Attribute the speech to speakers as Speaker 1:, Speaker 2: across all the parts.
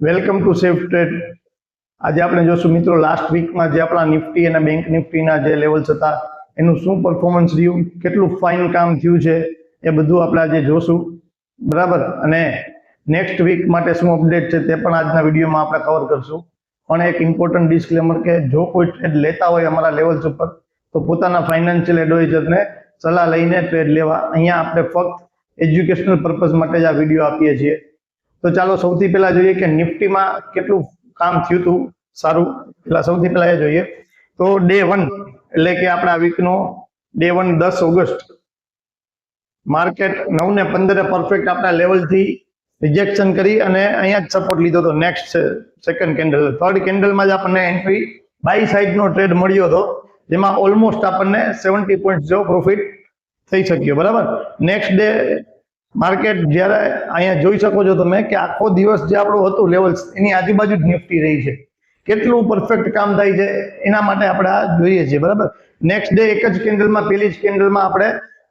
Speaker 1: Welcome to safe trade. આજે આપણે જોશું મિત્રો લાસ્ટ વીકમાં જે આપણા નિફ્ટી અને બેંક નિફ્ટીના જે લેવલ્સ હતા એનું શું પરફોર્મન્સ રહ્યું, કેટલું ફાઇન કામ થયું છે એ બધું આપણે આજે જોશું, બરાબર. અને નેક્સ્ટ વીક માટે શું અપડેટ છે તે પણ આજના વિડીયોમાં આપણે કવર કરશું. પણ એક ઇમ્પોર્ટન્ટ ડિસ્ક્લેમર કે જો કોઈ ટ્રેડ લેતા હોય અમારા લેવલ્સ ઉપર તો પોતાના ફાઇનાન્શિયલ એડવાઇઝરને સલાહ લઈને ટ્રેડ લેવા. અહીંયા આપણે ફક્ત એજ્યુકેશનલ પર્પઝ માટે જ આ વિડીયો આપીએ છીએ. તો ચાલો સૌથી પહેલા જોઈએ કે નિફ્ટીમાં કેટલું કામ થયું હતું સારું. એટલે સૌથી પહેલા એ જોઈએ તો ડે 1 એટલે કે આપણા વીકનો ડે 1 10 ઓગસ્ટ માર્કેટ 9:15 પરફેક્ટ આપણા લેવલથી રિજેક્શન કરી અને અહીંયા જ સપોર્ટ લીધો હતો. નેક્સ્ટ સેકન્ડ કેન્ડલ, થર્ડ કેન્ડલમાં જ આપણને એન્ટ્રી બાય સાઇડનો ટ્રેડ મળ્યો હતો, જેમાં ઓલમોસ્ટ આપણને 70 પોઈન્ટ જેવો પ્રોફિટ થઈ શક્યો, બરાબર. નેક્સ્ટ ડે માર્કેટ જ્યારે અહીંયા જોઈ શકો છો તમે કે આખો દિવસ જે આપણું હતું લેવલ્સ એની આજુબાજુ જ નિફ્ટી રહી છે. કેટલું પરફેક્ટ કામ થાય છે એના માટે આપણે આ જોઈએ છીએ, બરાબર. નેક્સ્ટ ડે એક જ કેન્ડલમાં, પહેલી જ કેન્ડલમાં આપણે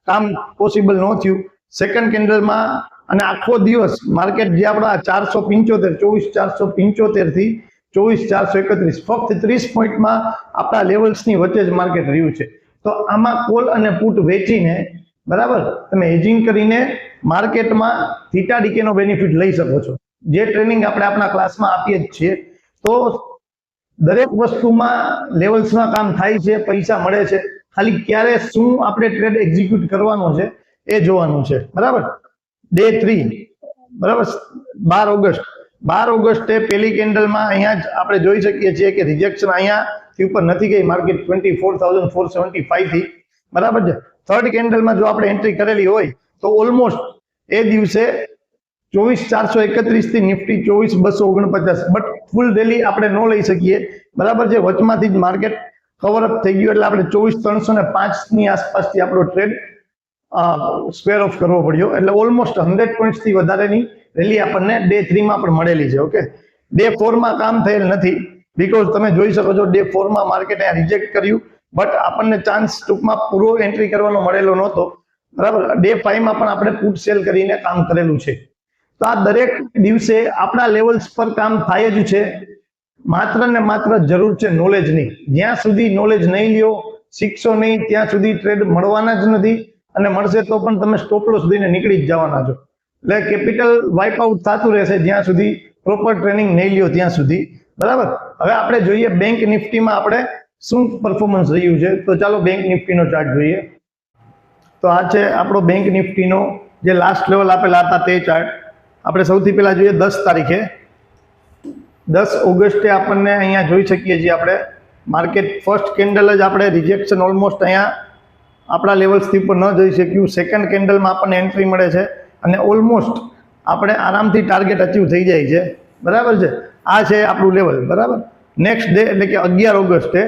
Speaker 1: કામ પોસિબલ ન થયું. સેકન્ડ કેન્ડલમાં અને આખો દિવસ માર્કેટ જે આપણા 24,475 થી 24,431 ફક્ત 30 પોઈન્ટમાં આપણા લેવલ્સની વચ્ચે જ માર્કેટ રહ્યું છે. તો આમાં કોલ અને પુટ વેચીને, બરાબર, તમે હેજિંગ કરીને માર્કેટમાં થીટા ડીકેનો બેનિફિટ લઈ શકો છો, જે ટ્રેનિંગ આપણે આપણા ક્લાસમાં આપીએ જ છીએ. તો દરેક વસ્તુમાં લેવલ્સમાં કામ થાય છે, પૈસા મળે છે, ખાલી ક્યારે શું આપણે ટ્રેડ એક્ઝિક્યુટ કરવાનો છે એ જોવાનું છે, બરાબર. ડે 3, બરાબર, 12 ઓગસ્ટે પહેલી કેન્ડલમાં અહીંયા જ આપણે જોઈ શકીએ છીએ કે રિજેક્શન અહીંયાથી ઉપર નથી ગઈ માર્કેટ 24,475 થી, બરાબર છે. થર્ડ કેન્ડલમાં જો આપણે એન્ટ્રી કરેલી હોય તો ઓલમોસ્ટ એ દિવસે 24,431 થી નિફ્ટી 24,249, બટ ફૂલ રેલી આપણે ન લઈ શકીએ, બરાબર છે. વચમાંથી જ માર્કેટ કવર અપ થઈ ગયું એટલે આપણે 24,305 ની આસપાસથી આપણો ટ્રેડ સ્ક્વેર ઓફ કરવો પડ્યો. એટલે ઓલમોસ્ટ 100 પોઈન્ટ્સથી વધારેની રેલી આપણને ડે 3 માં પણ મળેલી છે. ઓકે, ડે 4 માં કામ થયેલ નથી, બીકોઝ તમે જોઈ શકો છો ડે 4 માં માર્કેટ અહીંયા રિજેક્ટ કર્યું, બટ આપણને ચાન્સ ટૂંકમાં પૂરો એન્ટ્રી કરવાનો મળેલો નહોતો, બરાબર. ડે 5 માં પણ આપણે પુટ સેલ કરીને કામ કરેલું છે. તો આ દરેક દિવસે આપણા લેવલ્સ પર કામ થાય જ છે. માત્ર ને માત્ર જરૂર છે નોલેજની. જ્યાં સુધી નોલેજ નહીં લ્યો, શીખશો નહીં, ત્યાં સુધી ટ્રેડ મળવાના જ નથી, અને મળશે તો પણ તમે સ્ટોપ લોસ દઈને નીકળી જ જવાના છો. એટલે કેપિટલ વાઇપ આઉટ થતું રહેશે જ્યાં સુધી પ્રોપર ટ્રેનિંગ નહીં લ્યો ત્યાં સુધી, બરાબર. હવે આપણે જોઈએ બેંક નિફ્ટીમાં આપણે શું પરફોર્મન્સ રહ્યું છે. તો ચાલો બેંક નિફ્ટીનો ચાર્ટ જોઈએ. તો આ છે આપણો બેંક નિફ્ટીનો જે લાસ્ટ લેવલ આપેલા હતા તે ચાર્ટ. આપણે સૌથી પહેલા જોઈએ 10 તારીખે, 10 ઓગસ્ટે આપણને અહીંયા જોઈ શકીએ છીએ આપણે માર્કેટ ફર્સ્ટ કેન્ડલ જ આપણે રિજેક્શન ઓલમોસ્ટ અહીંયા આપણા લેવલ્સથી ઉપર ન જઈ શક્યું. સેકન્ડ કેન્ડલમાં આપણને એન્ટ્રી મળે છે અને ઓલમોસ્ટ આપણે આરામથી ટાર્ગેટ અચીવ થઈ જાય છે, બરાબર છે. આ છે આપણું લેવલ, બરાબર. નેક્સ્ટ ડે એટલે કે 11 ઓગસ્ટે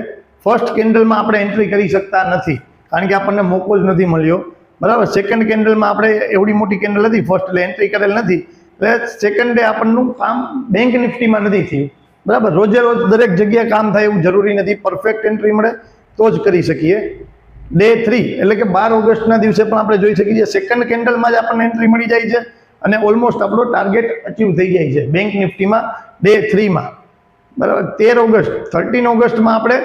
Speaker 1: ફર્સ્ટ કેન્ડલમાં આપણે એન્ટ્રી કરી શકતા નથી, કારણ કે આપણને મોકો જ નથી મળ્યો, બરાબર. સેકન્ડ કેન્ડલમાં આપણે એવડી મોટી કેન્ડલ હતી ફર્સ્ટ, એટલે એન્ટ્રી કરેલ નથી, એટલે સેકન્ડ ડે આપણનું કામ બેંક નિફ્ટીમાં નથી થયું, બરાબર. રોજે રોજ દરેક જગ્યાએ કામ થાય એવું જરૂરી નથી, પરફેક્ટ એન્ટ્રી મળે તો જ કરી શકીએ. ડે 3 એટલે કે 12 ઓગસ્ટના દિવસે પણ આપણે જોઈ શકીએ છીએ સેકન્ડ કેન્ડલમાં જ આપણને એન્ટ્રી મળી જાય છે અને ઓલમોસ્ટ આપણો ટાર્ગેટ અચીવ થઈ જાય છે બેંક નિફ્ટીમાં ડે 3 માં, બરાબર. 13 ઓગસ્ટમાં આપણે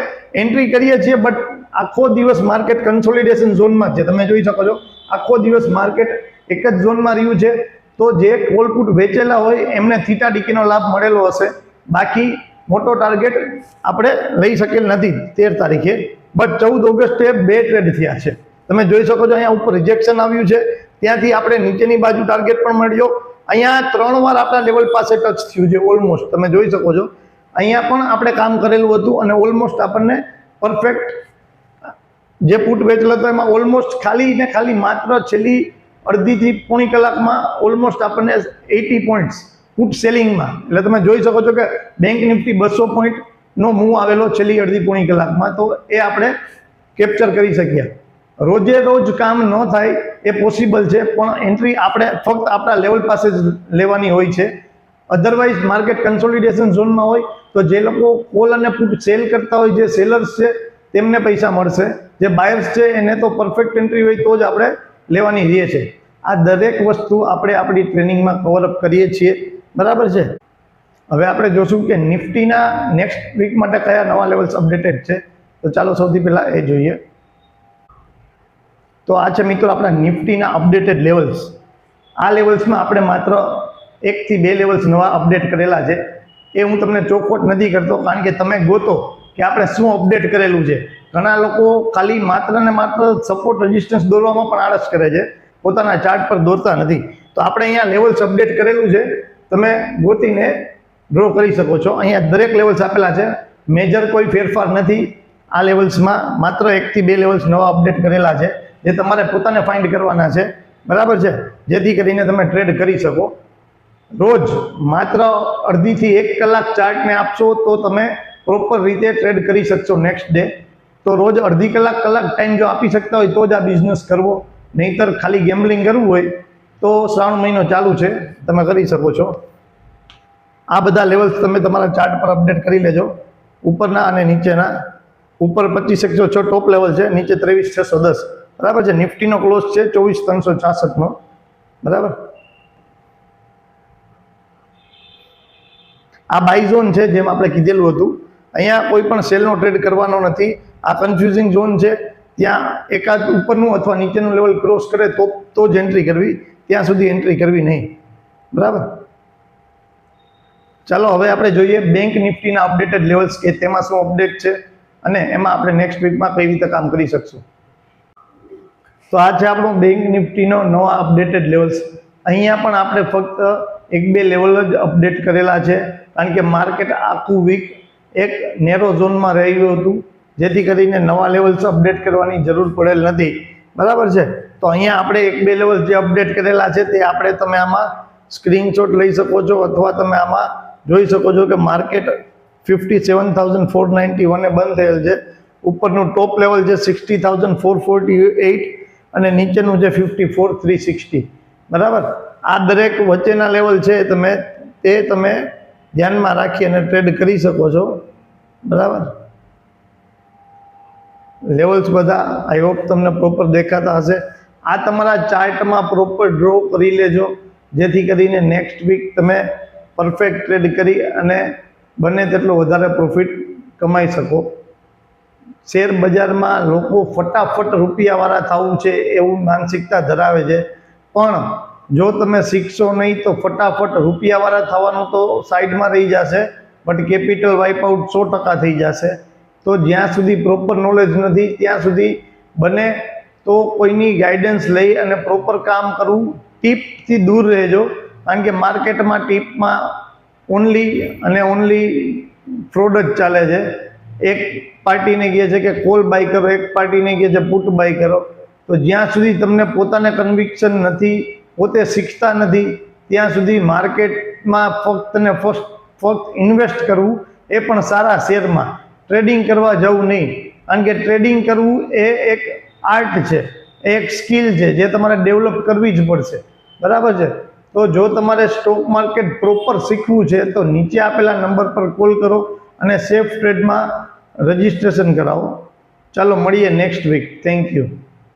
Speaker 1: એન્ટ્રી કરીએ છીએ, બટ આખો દિવસ માર્કેટ કન્સોલિડેશન ઝોનમાં છે. તમે જોઈ શકો છો આખો દિવસ માર્કેટ એક જ ઝોનમાં રહ્યું છે. તો જે કોલ પુટ વેચેલા હોય એમને થીટા ડીકેનો લાભ મળેલો હશે, બાકી મોટો ટાર્ગેટ આપણે લઈ શકેલ નથી 13 તારીખે. બટ 14 ઓગસ્ટે 2 ટ્રેડ થયા છે. તમે જોઈ શકો છો અહીંયા ઉપર રિજેક્શન આવ્યું છે, ત્યાંથી આપણે નીચેની બાજુ ટાર્ગેટ પણ મળ્યો. અહીંયા 3 વાર આપણા લેવલ પાસે ટચ થયું છે ઓલમોસ્ટ. તમે જોઈ શકો છો અહીંયા પણ આપણે કામ કરેલું હતું અને ઓલમોસ્ટ આપણને પરફેક્ટ જે પુટ વેચેલો હતો એમાં ઓલમોસ્ટ ખાલી ને ખાલી માત્ર છેલ્લી અડધીથી પોણી કલાકમાં ઓલમોસ્ટ આપણને 80 પોઈન્ટ્સ પુટ સેલિંગમાં. એટલે તમે જોઈ શકો છો કે બેંક નિફ્ટી 200 પોઈન્ટનો મૂવ આવેલો છેલ્લી અડધી પોણી કલાકમાં, તો એ આપણે કેપ્ચર કરી શકીએ. રોજે રોજ કામ ન થાય એ પોસિબલ છે, પણ એન્ટ્રી આપણે ફક્ત આપણા લેવલ પાસે જ લેવાની હોય છે. અધરવાઇઝ માર્કેટ કન્સોલિડેશન ઝોનમાં હોય તો જે લોકો કોલ અને પુટ સેલ કરતા હોય, જે સેલર્સ છે તેમને પૈસા મળશે, જે બાયર્સ છે એને તો પરફેક્ટ એન્ટ્રી હોય તો જ આપણે લેવાની રહે છે. આ દરેક વસ્તુ આપણે આપણી ટ્રેનિંગમાં કવર અપ કરીએ છીએ, બરાબર છે. હવે આપણે જોશું કે નિફ્ટીના નેક્સ્ટ વીક માટે કયા નવા લેવલ્સ અપડેટેડ છે. તો ચાલો સૌથી પહેલા એ જોઈએ. તો આ છે મિત્રો આપણા નિફ્ટીના અપડેટેડ લેવલ્સ. આ લેવલ્સમાં આપણે માત્ર 1 થી 2 લેવલ્સ નવા અપડેટ કરેલા છે. એ હું તમને ચોખવટ નથી કરતો, કારણ કે તમે ગોતો કે આપણે શું અપડેટ કરેલું છે. ઘણા લોકો ખાલી માત્ર ને માત્ર સપોર્ટ રેઝિસ્ટન્સ દોરવામાં પણ આળસ કરે છે, પોતાના ચાર્ટ પર દોરતા નથી. તો આપણે અહીંયા લેવલ્સ અપડેટ કરેલું છે, તમે ગોતીને ડ્રો કરી શકો છો. અહીંયા દરેક લેવલ્સ આપેલા છે, મેજર કોઈ ફેરફાર નથી આ લેવલ્સમાં. માત્ર 1 થી 2 લેવલ્સ નવા અપડેટ કરેલા છે, જે તમારે પોતાને ફાઇન્ડ કરવાના છે, બરાબર છે, જેથી કરીને તમે ટ્રેડ કરી શકો. રોજ માત્ર અડધી થી 1 કલાક ચાર્ટને આપશો તો તમે પ્રોપર રીતે ટ્રેડ કરી શકશો નેક્સ્ટ ડે. તો રોજ અડધી કલાક ટાઈમ જો આપી શકતા હોય તો જ આ બિઝનેસ કરવો, નહીંતર ખાલી ગેમ્બલિંગ કરવું હોય તો શ્રાવણ મહિનો ચાલુ છે, તમે કરી શકો છો. આ બધા લેવલ્સ તમે તમારા ચાર્ટ પર અપડેટ કરી લેજો, ઉપરના અને નીચેના. ઉપર 25,106 ટોપ લેવલ છે, નીચે 23,610, બરાબર છે. નિફ્ટીનો ક્લોઝ છે 24,366 બરાબર. આ બાય ઝોન છે, જેમ આપણે કીધેલું હતું. અહીંયા કોઈ પણ સેલનો ટ્રેડ કરવાનો નથી. આ કન્ફ્યુઝિંગ ઝોન છે, ત્યાં એકાદ ઉપરનું અથવા નીચેનું લેવલ ક્રોસ કરે તો જ એન્ટ્રી કરવી, ત્યાં સુધી એન્ટ્રી કરવી નહીં, બરાબર. ચાલો હવે આપણે જોઈએ બેંક નિફ્ટીના અપડેટેડ લેવલ્સ, કે તેમાં શું અપડેટ છે અને એમાં આપણે નેક્સ્ટ વીકમાં કઈ રીતે કામ કરી શકશું. તો આ છે આપણો બેંક નિફ્ટીનો નવા અપડેટેડ લેવલ્સ. અહીંયા પણ આપણે ફક્ત 1-2 લેવલ જ અપડેટ કરેલા છે, કારણ કે માર્કેટ આખું વીક એક નેરો ઝોનમાં રહ્યું હતું, જેથી કરીને નવા લેવલ્સ અપડેટ કરવાની જરૂર પડેલ નથી, બરાબર છે. તો અહીંયા આપણે 1-2 લેવલ જે અપડેટ કરેલા છે તે આપણે તમે આમાં સ્ક્રીનશોટ લઈ શકો છો, અથવા તમે આમાં જોઈ શકો છો કે માર્કેટ 57,491 બંધ થયેલ છે. ઉપરનું ટોપ લેવલ છે 60,448 અને નીચેનું છે 54,360, બરાબર. આ દરેક વચ્ચેના લેવલ છે, તમે ધ્યાનમાં રાખી અને ટ્રેડ કરી શકો છો, બરાબર. લેવલ્સ બધા આઈ હોપ તમને પ્રોપર દેખાતા હશે. આ તમારા ચાર્ટમાં પ્રોપર ડ્રો કરી લેજો, જેથી કરીને નેક્સ્ટ વીક તમે પરફેક્ટ ટ્રેડ કરી અને બને તેટલો વધારે પ્રોફિટ કમાઈ શકો. શેર બજારમાં લોકો ફટાફટ રૂપિયાવાળા થવું છે એવું માનસિકતા ધરાવે છે, પણ જો તમે શીખશો નહીં તો ફટાફટ રૂપિયાવાળા થવાનું તો સાઈડમાં રહી જશે, બટ કેપિટલ વાઇપ આઉટ 100% થઈ જશે. તો જ્યાં સુધી પ્રોપર નોલેજ નથી ત્યાં સુધી બને તો કોઈની ગાઈડન્સ લઈ અને પ્રોપર કામ કરવું. ટીપથી દૂર રહેજો, કારણ કે માર્કેટમાં ટીપમાં ઓનલી ફ્રોડ જ ચાલે છે. એક પાર્ટીને કહે છે કે કોલ બાય કરો, એક પાર્ટીને કહે છે પુટ બાય કરો. તો જ્યાં સુધી તમને પોતાને કન્વિક્શન નથી, પોતે શીખતા નથી, ત્યાં સુધી માર્કેટમાં ફક્ત ને ફક્ત ઇન્વેસ્ટ કરવું, એ પણ સારા શેરમાં. ટ્રેડિંગ કરવા જવું નહીં, કારણ કે ટ્રેડિંગ કરવું એ એક આર્ટ છે, એક સ્કિલ છે જે તમારે ડેવલપ કરવી જ પડશે, બરાબર છે. તો જો તમારે સ્ટોક માર્કેટ પ્રોપર શીખવું છે તો નીચે આપેલા નંબર પર કોલ કરો અને સેફ ટ્રેડમાં રજિસ્ટ્રેશન કરાવો. ચાલો મળીએ નેક્સ્ટ વીક. Thank you.